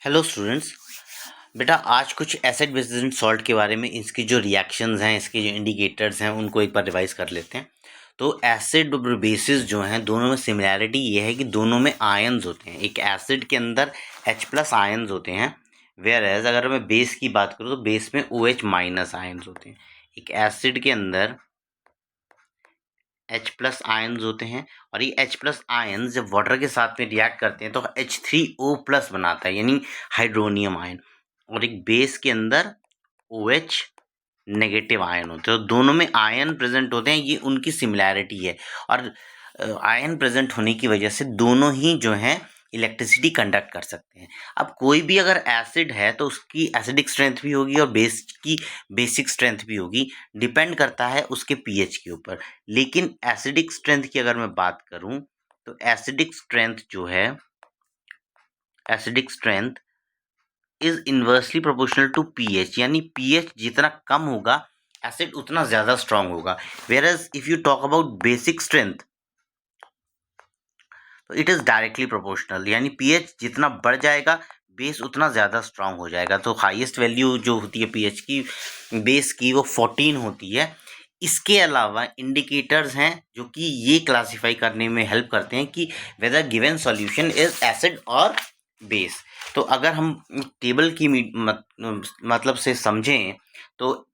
Hello students. बेटा आज कुछ एसिड बेसिस एंड सॉल्ट के बारे में, इसकी जो रिएक्शंस हैं, इसके जो इंडिकेटर्स हैं, उनको एक बार रिवाइज कर लेते हैं। तो एसिड और बेसिस जो हैं दोनों में सिमिलैरिटी ये है कि दोनों में आयन्स होते हैं। एक एसिड के अंदर H+ आयन्स होते हैं, वेयर एज अगर मैं बेस की बात करूँ तो बेस में OH- आयन्स होते हैं। एक एसिड के अंदर H+ आयन्स होते हैं और ये H+ आयन्स जब वाटर के साथ में रिएक्ट करते हैं तो H3O+ बनाता है, यानी हाइड्रोनियम आयन। और एक बेस के अंदर OH- आयन होते हैं। तो दोनों में आयन प्रेजेंट होते हैं, ये उनकी सिमिलैरिटी है। और आयन प्रेजेंट होने की वजह से दोनों ही जो हैं इलेक्ट्रिसिटी कंडक्ट कर सकते हैं। अब कोई भी अगर एसिड है तो उसकी एसिडिक स्ट्रेंथ भी होगी और बेस की बेसिक स्ट्रेंथ भी होगी, डिपेंड करता है उसके पीएच के ऊपर। लेकिन एसिडिक स्ट्रेंथ की अगर मैं बात करूं तो acidic strength is inversely proportional to pH, यानी पीएच जितना कम होगा एसिड उतना ज्यादा स्ट्रांग होगा। Whereas if you talk about basic strength तो इट इज डायरेक्टली प्रोपोर्शनल, यानी पीएच जितना बढ़ जाएगा बेस उतना ज़्यादा स्ट्रांग हो जाएगा। तो हाईएस्ट वैल्यू जो होती है पीएच की बेस की वो 14 होती है। इसके अलावा इंडिकेटर्स हैं जो कि ये क्लासिफाई करने में हेल्प करते हैं कि weather given solution is acid और बेस। तो अगर हम टेबल की मतलब से समझें तो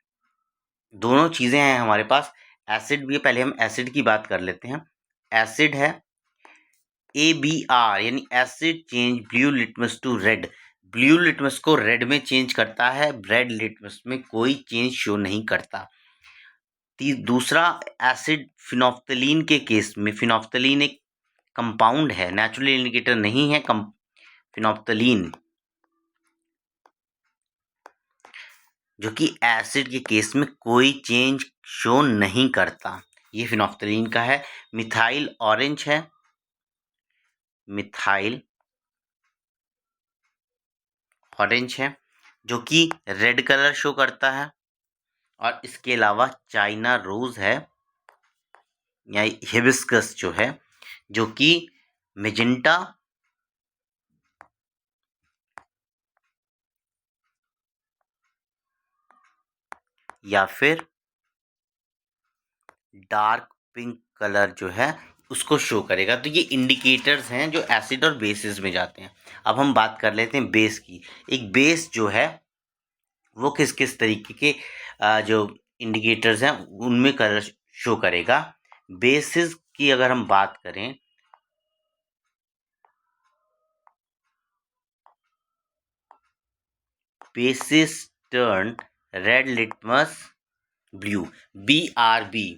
दोनों चीज़ें हैं हमारे पास। एसिड भी है, पहले हम एसिड की बात कर लेते हैं। एसिड है ABR, यानी acid change blue litmus to red. Blue litmus को रेड में चेंज करता है, रेड लिटमस में कोई चेंज शो नहीं करता। दूसरा एसिड फिनोफ्थलीन के केस में, फिनोफ्थलीन एक कंपाउंड है, नेचुरल इंडिकेटर नहीं है। फिनोफ्थलीन जो कि एसिड के केस में कोई चेंज शो नहीं करता, ये फिनोफ्थलीन का है। मिथाइल ऑरेंज है, मिथाइल ऑरेंज है जो कि रेड कलर शो करता है। और इसके अलावा चाइना रोज है या हिबिस्कस जो है, जो कि मेजेंटा या फिर डार्क पिंक कलर जो है उसको शो करेगा। तो ये इंडिकेटर्स हैं जो एसिड और बेसिस में जाते हैं। अब हम बात कर लेते हैं बेस की। एक बेस जो है वो किस किस तरीके के जो इंडिकेटर्स हैं उनमें कलर शो करेगा। बेसिस की अगर हम बात करें basis turn red litmus blue, BRB,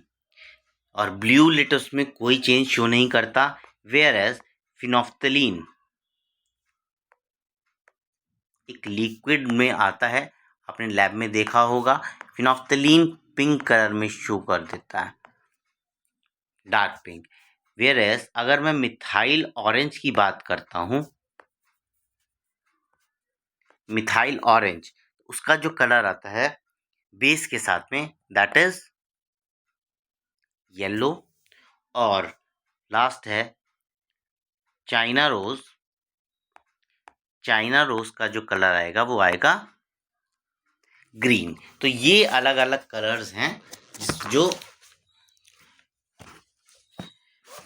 और ब्लू लिटमस में कोई चेंज शो नहीं करता। वेयर एज फिनोफ्थलीन एक लिक्विड में आता है, आपने लैब में देखा होगा। फिनोफ्थलीन पिंक कलर में शो कर देता है, डार्क पिंक। वेयर एज अगर मैं मिथाइल ऑरेंज की बात करता हूं, मिथाइल ऑरेंज उसका जो कलर आता है बेस के साथ में दैट इज येलो। और लास्ट है चाइना रोज। चाइना रोज का जो कलर आएगा वो आएगा ग्रीन। तो ये अलग अलग कलर्स हैं जो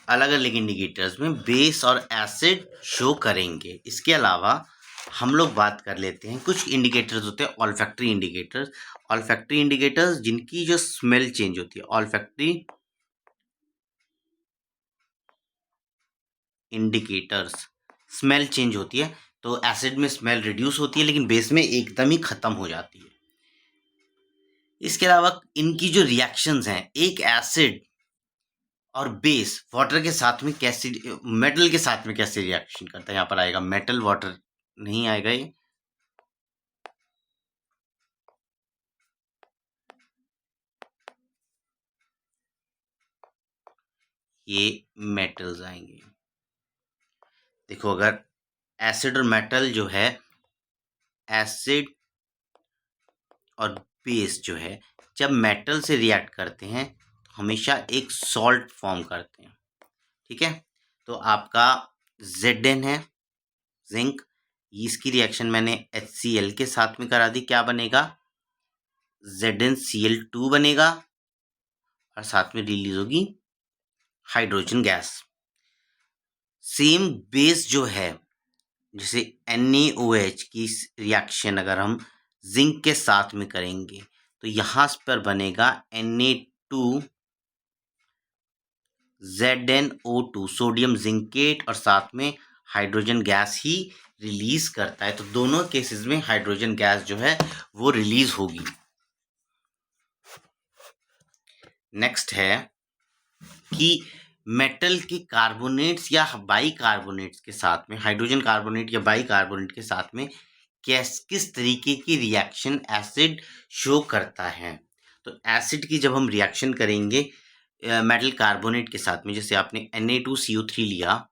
अलग अलग इंडिकेटर्स में बेस और एसिड शो करेंगे। इसके अलावा हम लोग बात कर लेते हैं, कुछ इंडिकेटर्स होते हैं ऑल्फैक्टरी इंडिकेटर्स। ऑल्फैक्टरी इंडिकेटर्स जिनकी जो स्मेल चेंज होती है, ऑल्फैक्टरी इंडिकेटर्स स्मेल चेंज होती है। तो एसिड में स्मेल रिड्यूस होती है लेकिन बेस में एकदम ही खत्म हो जाती है। इसके अलावा इनकी जो रिएक्शंस हैं, एक एसिड और बेस वाटर के साथ में कैसे, मेटल के साथ में कैसे रिएक्शन करता है। यहाँ पर आएगा मेटल, वाटर नहीं आएगा। ये मेटल्स आएंगे। देखो अगर एसिड और मेटल जो है, एसिड और बेस जो है जब मेटल से रिएक्ट करते हैं तो हमेशा एक सॉल्ट फॉर्म करते हैं। ठीक है, तो आपका Zn है जिंक, इसकी रिएक्शन मैंने HCl के साथ में करा दी, क्या बनेगा, ZnCl2 बनेगा और साथ में रिलीज होगी हाइड्रोजन गैस। सेम बेस जो है, जैसे NaOH की रिएक्शन अगर हम जिंक के साथ में करेंगे तो यहाँ पर बनेगा Na2ZnO2, सोडियम जिंकेट, और साथ में हाइड्रोजन गैस ही रिलीज करता है। तो दोनों केसेस में हाइड्रोजन गैस जो है वो रिलीज होगी। नेक्स्ट है कि मेटल के कार्बोनेट्स या बाई कार्बोनेट्स के साथ में, हाइड्रोजन कार्बोनेट या बाई कार्बोनेट के साथ में किस तरीके की रिएक्शन एसिड शो करता है। तो एसिड की जब हम रिएक्शन करेंगे मेटल कार्बोनेट के साथ में, जैसे आपने Na2CO3 लिया,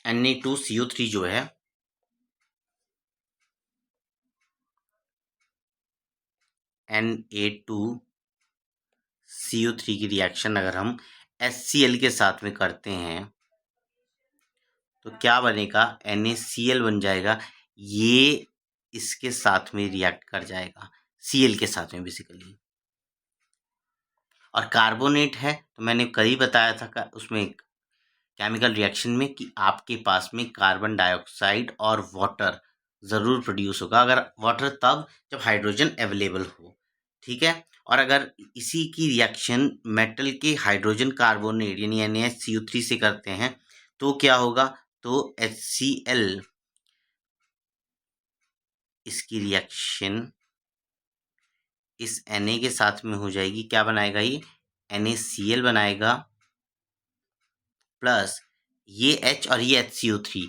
Na2CO3 जो है Na2CO3 की रिएक्शन अगर हम HCl के साथ में करते हैं तो क्या बनेगा, NaCl बन जाएगा। ये इसके साथ में रिएक्ट कर जाएगा, Cl के साथ में बेसिकली। और कार्बोनेट है तो मैंने कल बताया था उसमें केमिकल रिएक्शन में कि आपके पास में कार्बन डाइऑक्साइड और वाटर ज़रूर प्रोड्यूस होगा, अगर वाटर तब जब हाइड्रोजन अवेलेबल हो, ठीक है। और अगर इसी की रिएक्शन मेटल के हाइड्रोजन कार्बोनेट यानी NaHCO3 से करते हैं तो क्या होगा, तो HCl इसकी रिएक्शन इस Na के साथ में हो जाएगी, क्या बनाएगा, ये NaCl बनाएगा, प्लस ये H और ये HCO3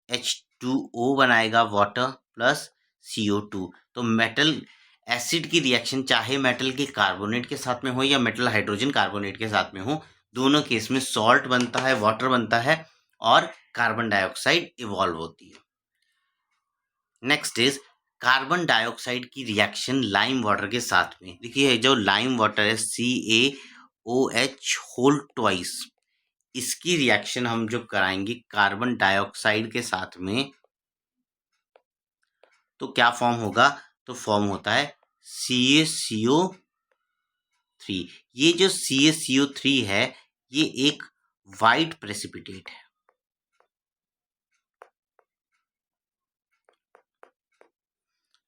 H2O बनाएगा, वाटर प्लस CO2। तो मेटल एसिड की रिएक्शन चाहे मेटल के कार्बोनेट के साथ में हो या मेटल हाइड्रोजन कार्बोनेट के साथ में हो, दोनों केस में सॉल्ट बनता है, वाटर बनता है और कार्बन डाइऑक्साइड इवॉल्व होती है। नेक्स्ट इज कार्बन डाइऑक्साइड की रिएक्शन लाइम वाटर के साथ में। देखिए जो लाइम वाटर है CaOH होल ट्वाइस, इसकी रिएक्शन हम जो कराएंगे कार्बन डाइऑक्साइड के साथ में तो क्या फॉर्म होगा, तो फॉर्म होता है CaCO3। ये जो CaCO3 है ये एक वाइट प्रेसिपिटेट है,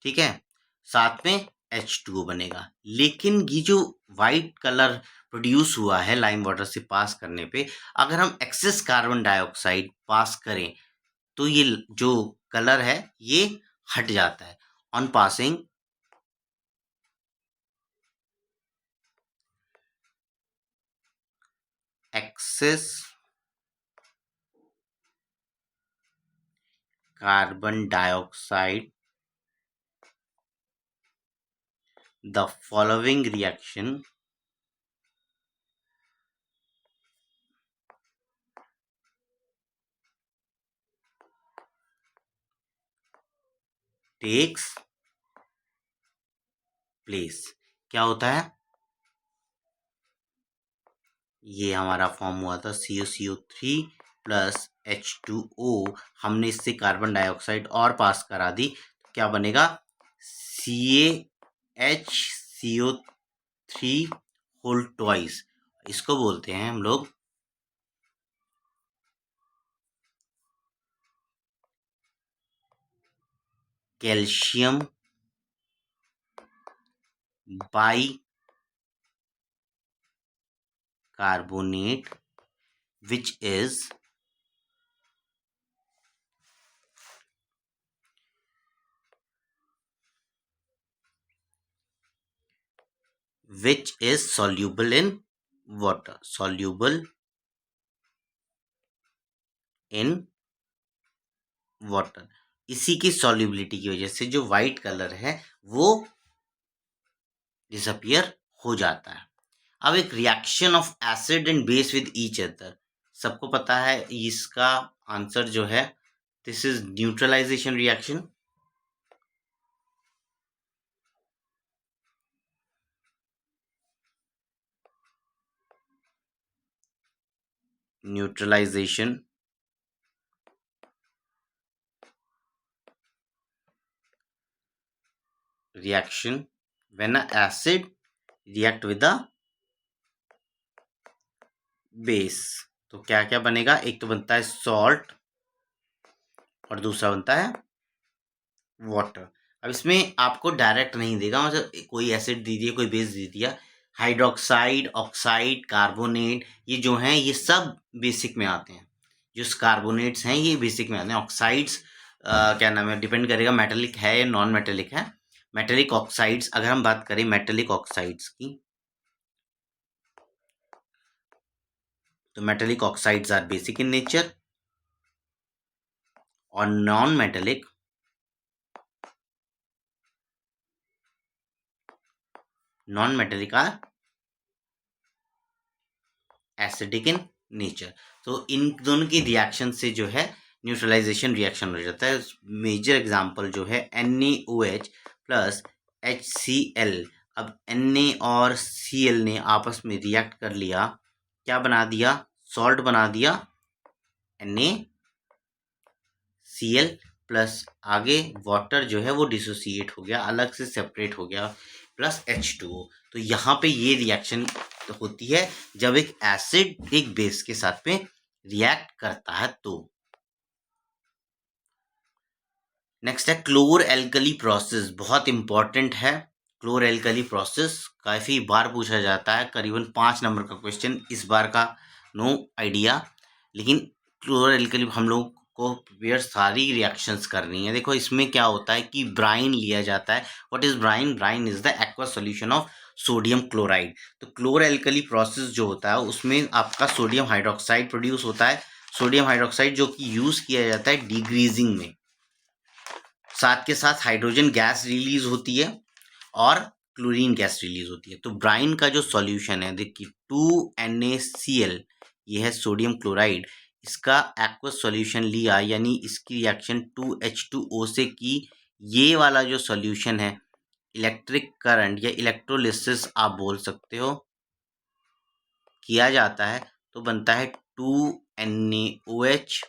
ठीक है, साथ में H2O बनेगा। लेकिन ये जो वाइट कलर प्रोड्यूस हुआ है लाइम वाटर से पास करने पे, अगर हम एक्सेस कार्बन डाइऑक्साइड पास करें तो ये जो कलर है ये हट जाता है। On passing excess carbon dioxide, the following reaction takes place। क्या होता है, ये हमारा फॉर्म हुआ था CaCO3 प्लस H2O, हमने इससे कार्बन डाइऑक्साइड और पास करा दी, तो क्या बनेगा, CaHCO3 होल ट्वाइस। इसको बोलते हैं हम लोग calcium by carbonate which is soluble in water, soluble in water. इसी की सॉल्युबिलिटी की वजह से जो वाइट कलर है वो डिसअपियर हो जाता है। अब एक reaction of acid and base with each other, सबको पता है इसका आंसर जो है, this is neutralization reaction. Neutralization reaction when a acid react with a base। तो क्या क्या बनेगा, एक तो बनता है सॉल्ट और दूसरा बनता है वाटर। अब इसमें आपको डायरेक्ट नहीं देगा, मतलब कोई एसिड दे दिया कोई बेस दे दिया। हाइड्रोक्साइड, ऑक्साइड, कार्बोनेट, ये जो हैं ये सब बेसिक में आते हैं। जो कार्बोनेट्स हैं ये बेसिक में आते हैं। ऑक्साइड्स क्या नाम है, डिपेंड करेगा मेटेलिक है या नॉन मेटेलिक है। मेटेलिक ऑक्साइड्स, अगर हम बात करें मेटेलिक ऑक्साइड्स की, तो metallic oxides are basic in nature, और non metallic are acidic in nature. तो इन दोनों की रिएक्शन से जो है न्यूट्रलाइजेशन रिएक्शन हो जाता है। मेजर एग्जांपल जो है NaOH प्लस HCl। अब Na और Cl ने आपस में रिएक्ट कर लिया, क्या बना दिया, सॉल्ट बना दिया NaCl प्लस आगे वाटर जो है वो डिसोसिएट हो गया, अलग से सेपरेट हो गया, प्लस H2O। तो यहाँ पे ये रिएक्शन होती है जब एक एसिड एक बेस के साथ में रिएक्ट करता है। तो नेक्स्ट है क्लोर एल्कली प्रोसेस, बहुत इंपॉर्टेंट है। क्लोर एल्कली प्रोसेस काफ़ी बार पूछा जाता है, करीबन 5 नंबर का क्वेश्चन इस बार का, नो आइडिया। लेकिन क्लोर एल्कली हम लोग को प्रिपेयर सारी रिएक्शंस करनी है। देखो इसमें क्या होता है कि ब्राइन लिया जाता है। What is brine? Brine is the aqua solution of sodium chloride. तो क्लोर एल्कली प्रोसेस जो होता है उसमें आपका सोडियम हाइड्रोक्साइड प्रोड्यूस होता है। सोडियम हाइड्रोक्साइड जो कि यूज किया जाता है डिग्रीजिंग में, साथ के साथ हाइड्रोजन गैस रिलीज होती है और क्लोरीन गैस रिलीज होती है। तो ब्राइन का जो सॉल्यूशन है, देखिए 2NaCl, ये है सोडियम क्लोराइड, इसका एक्वस सॉल्यूशन लिया, यानी इसकी रिएक्शन 2H2O से की। ये वाला जो सॉल्यूशन है, इलेक्ट्रिक करंट या इलेक्ट्रोलिसिस आप बोल सकते हो, किया जाता है तो बनता है 2NaOH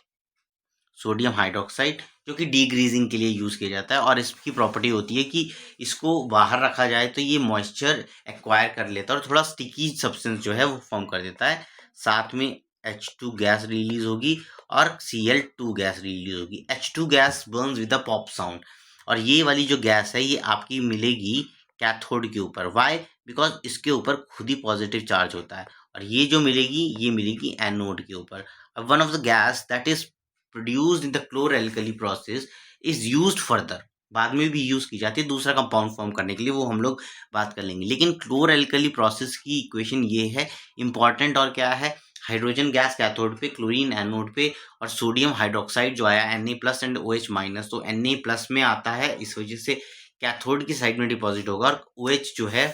सोडियम हाइड्रोक्साइड, जो कि डीग्रीजिंग के लिए यूज़ किया जाता है। और इसकी प्रॉपर्टी होती है कि इसको बाहर रखा जाए तो ये मॉइस्चर एक्वायर कर लेता है और थोड़ा स्टिकी सब्सटेंस जो है वो फॉर्म कर देता है। साथ में H2 गैस रिलीज होगी और Cl2 गैस रिलीज होगी। H2 gas Burns with a pop sound, और ये वाली जो गैस है ये आपकी मिलेगी कैथोड के ऊपर। वाई? बिकॉज इसके ऊपर खुद ही पॉजिटिव चार्ज होता है, और ये जो मिलेगी ये मिलेगी एनोड के ऊपर। अब one of the gas that is produced in the chloralkali process is used further, बाद में भी यूज की जाती है दूसरा कंपाउंड फॉर्म करने के लिए, वो हम लोग बात कर लेंगे। लेकिन क्लोर एल्कली प्रोसेस की इक्वेशन ये है इंपॉर्टेंट, और क्या है, हाइड्रोजन गैस कैथोड पे, क्लोरीन एनोड पे, और सोडियम हाइड्रोक्साइड जो आया Na plus and OH minus, तो Na प्लस में आता है, इस वजह से कैथोड की साइड में डिपॉजिट होगा, और OH जो है,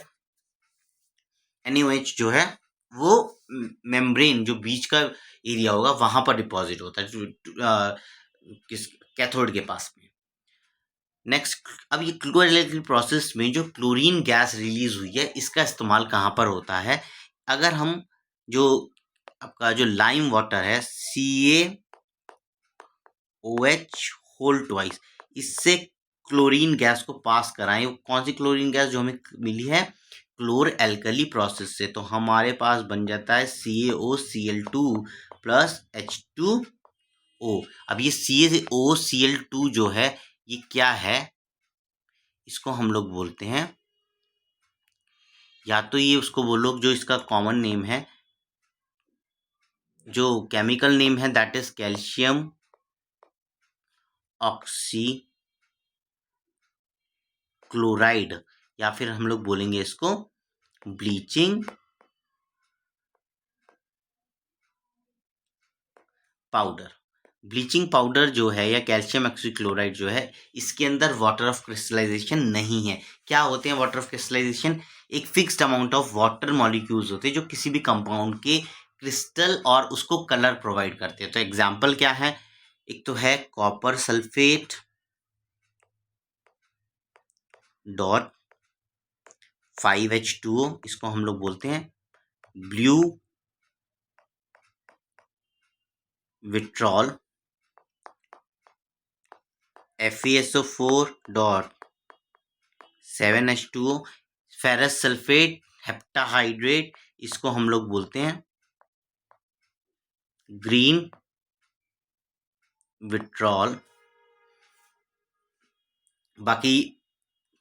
NaOH जो है वो मेम्ब्रेन जो बीच का एरिया होगा वहां पर डिपॉजिट होता है, किस कैथोड के पास में। नेक्स्ट, अब ये क्लोरल प्रोसेस में जो क्लोरीन गैस रिलीज हुई है इसका इस्तेमाल कहाँ पर होता है? अगर हम जो आपका जो लाइम वाटर है CaOH होल ट्वाइस, इससे क्लोरीन गैस को पास कराएं, कौन सी क्लोरीन गैस जो हमें मिली है क्लोर एल्कली प्रोसेस से, तो हमारे पास बन जाता है CaOCl2 प्लस H2O। अब ये CaOCl2 जो है ये क्या है, इसको हम लोग बोलते हैं, या तो ये उसको बोलो जो इसका कॉमन नेम है, जो केमिकल नेम है that is calcium oxy chloride, या फिर हम लोग बोलेंगे इसको ब्लीचिंग पाउडर। ब्लीचिंग पाउडर जो है या कैल्शियम ऑक्सीक्लोराइड जो है, इसके अंदर वाटर ऑफ क्रिस्टलाइजेशन नहीं है। क्या होते हैं वाटर ऑफ क्रिस्टलाइजेशन? एक fixed amount of water molecules होते हैं जो किसी भी कंपाउंड के क्रिस्टल और उसको कलर प्रोवाइड करते हैं। तो एग्जाम्पल क्या है, एक तो है कॉपर सल्फेट डॉट 5H2O, इसको हम लोग बोलते हैं blue vitriol FeSO4 dot 7H2O, ferrous sulphate heptahydrate, इसको हम लोग बोलते हैं ग्रीन विट्रॉल। बाकी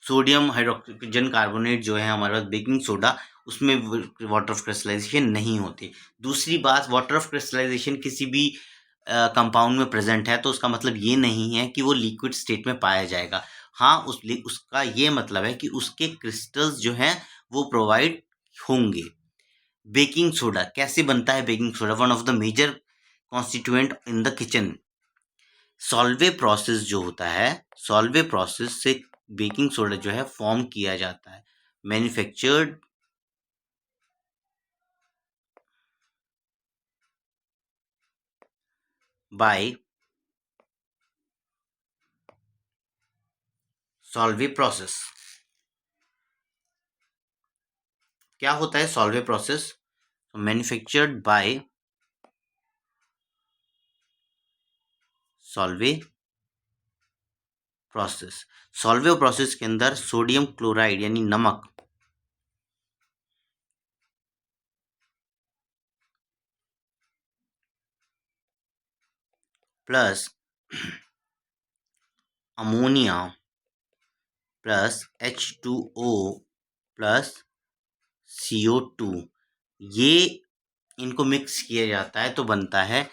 सोडियम हाइड्रोजन कार्बोनेट जो है हमारे पास बेकिंग सोडा, उसमें वाटर ऑफ क्रिस्टलाइजेशन नहीं होती। दूसरी बात, वाटर ऑफ क्रिस्टलाइजेशन किसी भी कंपाउंड में प्रेजेंट है तो उसका मतलब ये नहीं है कि वो लिक्विड स्टेट में पाया जाएगा। हाँ, उसका ये मतलब है कि उसके क्रिस्टल्स जो हैं वो प्रोवाइड होंगे। बेकिंग सोडा कैसे बनता है? Baking soda one of the major constituent in the kitchen. Solvay process जो होता है, सॉल्वे प्रोसेस से बेकिंग सोडा जो है फॉर्म किया जाता है। Manufactured by Solvay process. क्या होता है Solvay process? Manufactured by Solvay process. Solvay process के अंदर सोडियम क्लोराइड यानी नमक plus ammonia plus H2O plus CO2, ये इनको मिक्स किया जाता है तो बनता है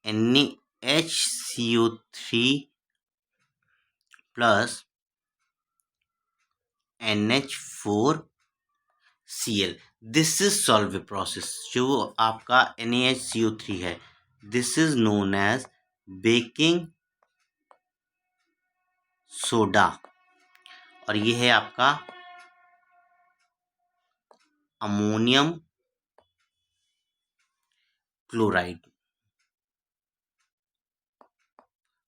NaHCO3 plus NH4Cl। This is Solvay process. जो आपका NaHCO3 है, this is known as baking soda, और ये है आपका अमोनियम क्लोराइड।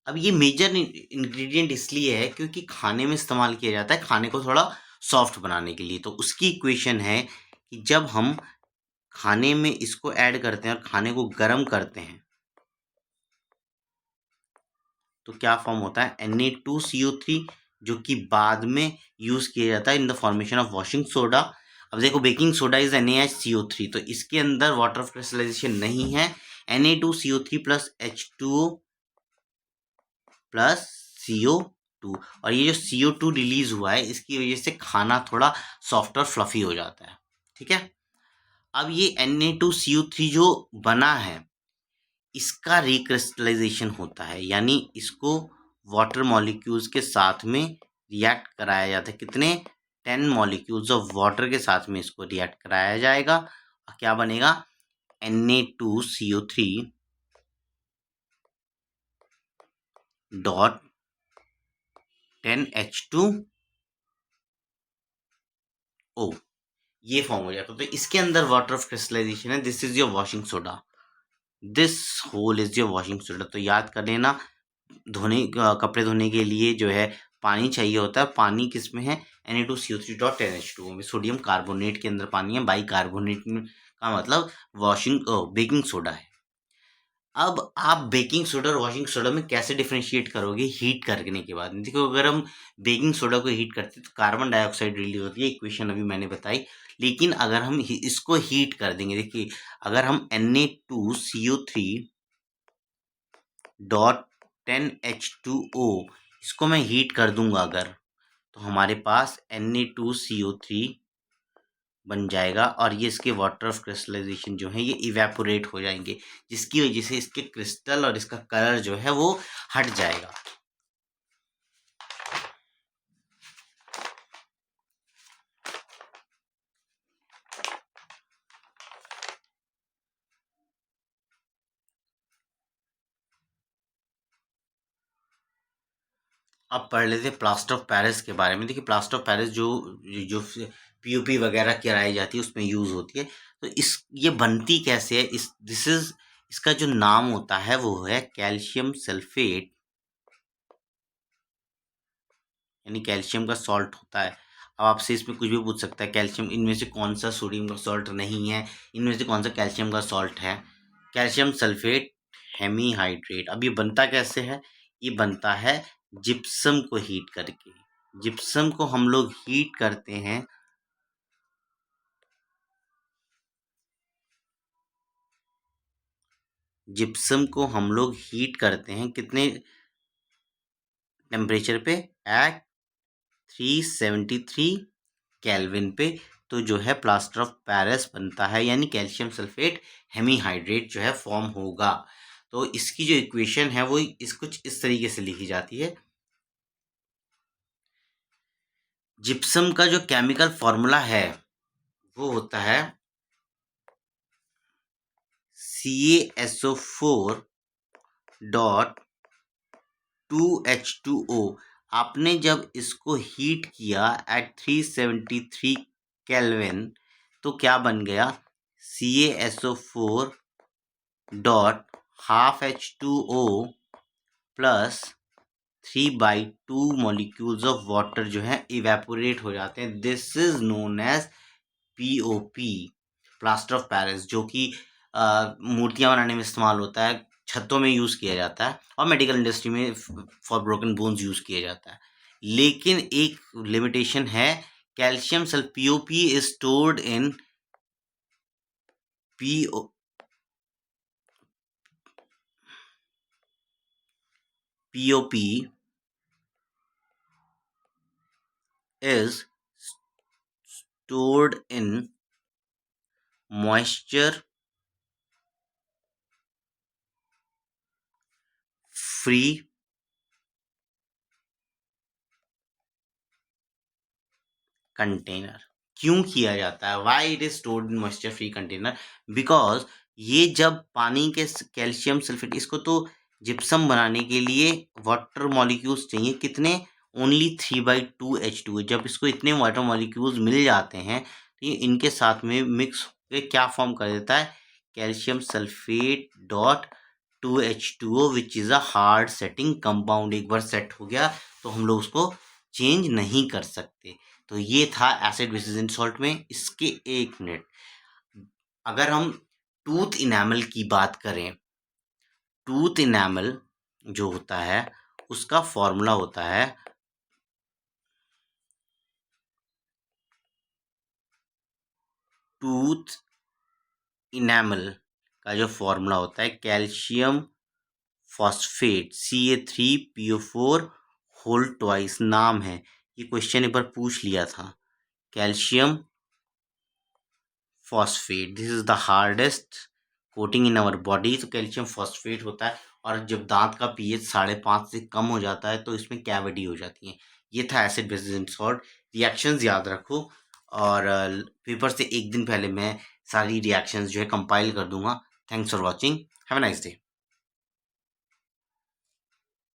अब ये मेजर इंग्रेडिएंट इसलिए है क्योंकि खाने में इस्तेमाल किया जाता है, खाने को थोड़ा सॉफ्ट बनाने के लिए। तो उसकी इक्वेशन है कि जब हम खाने में इसको ऐड करते हैं और खाने को गर्म करते हैं तो क्या फॉर्म होता है? Na2CO3, जो कि बाद में यूज किया जाता है in the formation of washing soda. अब देखो, बेकिंग सोडा इज NaHCO3, तो इसके अंदर वाटर ऑफ क्रिस्टलाइजेशन नहीं है। Na2CO3 plus H2O plus CO2, और ये जो CO2 रिलीज हुआ है इसकी वजह से खाना थोड़ा सॉफ्ट और फ्लफी हो जाता है। ठीक है। अब ये Na2CO3 जो बना है इसका रिक्रिस्टलाइजेशन होता है, यानी इसको वाटर मॉलिक्यूल्स के साथ में रिएक्ट कराया जाता है। कितने? 10 मॉलिक्यूल्स ऑफ वाटर के साथ में इसको रिएक्ट कराया जाएगा। और क्या बनेगा? Na2CO3 डॉट 10H2O, ये फॉर्म हो जाता है। तो इसके अंदर वाटर ऑफ क्रिस्टलाइजेशन है। This is your washing soda, this whole is your washing soda. तो याद कर लेना, कपड़े धोने के लिए जो है पानी चाहिए होता है। पानी किस में है? Na2CO3 डॉट 10H2O में। सोडियम कार्बोनेट के अंदर पानी है, बाई कार्बोनेट का मतलब बेकिंग सोडा है। अब आप बेकिंग सोडा और वॉशिंग सोडा में कैसे डिफरेंशिएट करोगे? हीट करने के बाद। देखो, अगर हम बेकिंग सोडा को हीट करते हैं तो कार्बन डाइऑक्साइड रिलीज होती है, इक्वेशन अभी मैंने बताई। लेकिन अगर हम इसको हीट कर देंगे, देखिए अगर हम Na2CO3 डॉट 10H2O इसको मैं हीट कर दूंगा अगर, तो हमारे पास Na2CO3 बन जाएगा, और ये इसके वाटर ऑफ क्रिस्टलाइजेशन जो है ये इवेपोरेट हो जाएंगे, जिसकी वजह से इसके क्रिस्टल और इसका कलर जो है वो हट जाएगा। अब पढ़ लेते हैं प्लास्टर ऑफ पेरिस के बारे में। देखिए, प्लास्टर ऑफ पेरिस जो जो POP वगैरह कराई जाती है उसमें यूज होती है। तो ये बनती कैसे है? इसका जो नाम होता है वो है कैल्शियम सल्फेट, यानी कैल्शियम का सॉल्ट होता है। अब आपसे इसमें कुछ भी पूछ सकता है, कैल्शियम इनमें से कौन सा सोडियम का सॉल्ट नहीं है, इनमें से कौन सा कैल्शियम का सॉल्ट है? Calcium sulphate hemihydrate. अब ये बनता कैसे है? ये बनता है जिप्सम को हीट करके। जिप्सम को हम लोग हीट करते हैं कितने टेम्परेचर पे? एट 373 केल्विन पे। तो जो है प्लास्टर ऑफ पेरिस बनता है, यानी कैल्शियम सल्फेट हेमीहाइड्रेट जो है फॉर्म होगा। तो इसकी जो इक्वेशन है वो कुछ इस तरीके से लिखी जाती है। जिप्सम का जो केमिकल फॉर्मूला है वो होता है CaSO4 डॉट 2H2O। आपने जब इसको हीट किया एट 373 केल्विन तो क्या बन गया? CaSO4 dot half H2O plus 3/2 molecules of water जो है इवेपोरेट हो जाते हैं। This is known as POP, plaster of Paris, जो कि मूर्तियां बनाने में इस्तेमाल होता है, छतों में यूज़ किया जाता है और मेडिकल इंडस्ट्री में फॉर ब्रोकन बोन्स यूज़ किया जाता है। लेकिन एक लिमिटेशन है, calcium sulphate POP is stored in POP is stored in moisture free container. क्यों किया जाता है? Why it is stored in moisture free container? Because ये जब पानी के कैल्शियम सल्फेट, इसको तो जिप्सम बनाने के लिए वाटर मॉलिक्यूल्स चाहिए, कितने? Only 3/2 H2O। जब इसको इतने वाटर मॉलिक्यूल्स मिल जाते हैं तो ये इनके साथ में मिक्स होकर क्या फॉर्म कर देता है? Calcium sulphate dot 2H2O which is a hard setting compound. एक बार सेट हो गया तो हम लोग उसको चेंज नहीं कर सकते। तो ये था एसिड बेसिस इन सॉल्ट में। इसके 1 मिनट, अगर हम टूथ इनेमल की बात करें, टूथ इनेमल जो होता है उसका फॉर्मूला होता है टूथ इनेमल का जो फॉर्मूला होता है calcium phosphate Ca3PO4 whole twice, नाम है। ये क्वेश्चन एक बार पूछ लिया था। Calcium phosphate, this is the hardest coating in our body. तो कैल्शियम फॉस्फेट होता है, और जब दांत का pH 5.5 से कम हो जाता है तो इसमें कैविटी हो जाती है। ये था एसिड बेसिस इन सॉल्ट। रिएक्शंस याद रखो, और पेपर से एक दिन पहले मैं सारी रिएक्शंस जो है कंपाइल कर दूंगा। Thanks for watching, have a nice day.